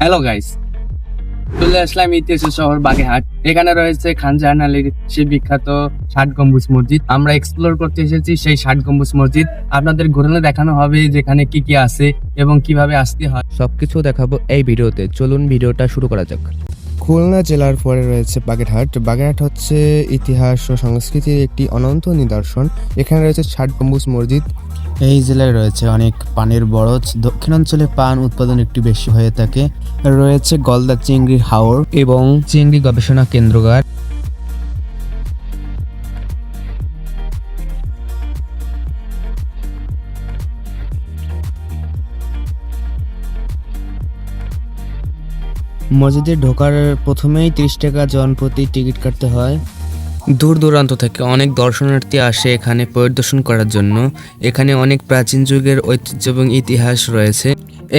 Hello guys, চলে আসলাম ইতিহাসের শহর বাগেরহাট। এখানে রয়েছে খান জাহান আলীর সেই বিখ্যাত ৬০ গম্বুজ মসজিদ। আমরা এক্সপ্লোর করতে এসেছি সেই ৬০ গম্বুজ মসজিদ। আপনাদের ঘুরে দেখানো হবে যেখানে কি কি আছে এবং কিভাবে আসতে হয়। সবকিছু দেখাবো এই ভিডিওতে। চলুন ভিডিওটা শুরু করা যাক। খুলনা জেলার পরে রয়েছে বাগেরহাট। বাগেরহাট হচ্ছে ইতিহাস ও সংস্কৃতির একটি অনন্ত নিদর্শন। এখানে রয়েছে ৬০ গম্বুজ মসজিদ। এই জেলায় রয়েছে অনেক পানির বরজ। দক্ষিণাঞ্চলে পান উৎপাদন একটু বেশি হয়ে থাকে। রয়েছে গলদা চিংড়ির হাওর এবং চিংড়ি গবেষণা কেন্দ্রাগার। মসজিদে ঢোকার প্রথমেই 30 টাকা জনপ্রতি টিকিট কাটতে হয়। দূর দূরান্ত থেকে অনেক দর্শনার্থী আসে এখানে পরিদর্শন করার জন্য। এখানে অনেক প্রাচীন যুগের ঐতিহ্য এবং ইতিহাস রয়েছে।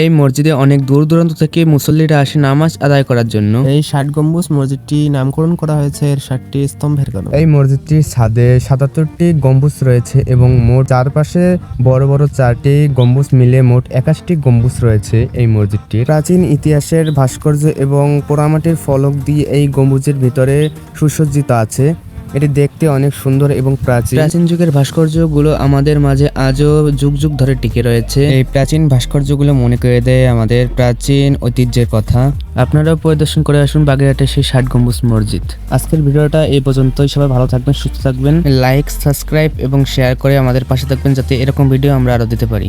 এই মসজিদে অনেক দূর দূরান্ত থেকে মুসল্লিরা আসে নামাজ আদায় করার জন্য। এই ৬০ গম্বুজ মসজিদটি নামকরণ করা হয়েছে এর ৬০টি স্তম্ভের কারণে। এই মসজিদটির ছাদে ৭৭টি গম্বুজ রয়েছে এবং মোট চারপাশে বড় বড় 4টি গম্বুজ মিলে মোট ৮১টি গম্বুজ রয়েছে এই মসজিদটির। প্রাচীন ইতিহাসের ভাস্কর্য এবং পোড়ামাটির ফলক দিয়ে এই গম্বুজের ভিতরে সুসজ্জিত আছে। এটি দেখতে অনেক সুন্দর এবং প্রাচীন যুগের ভাস্কর্যগুলো আমাদের মাঝে আজও যুগ যুগ ধরে টিকে রয়েছে। এই প্রাচীন ভাস্কর্যগুলো মনে করে দেয় আমাদের প্রাচীন ঐতিহ্যের কথা। আপনারাও পরিদর্শন করে আসুন বাগেরহাটের সেই ৬০ গম্বুজ মসজিদ। আজকের ভিডিওটা এই পর্যন্তই। সবাই ভালো থাকবেন, সুস্থ থাকবেন। লাইক, সাবস্ক্রাইব এবং শেয়ার করে আমাদের পাশে থাকবেন যাতে এরকম ভিডিও আমরা আরো দিতে পারি।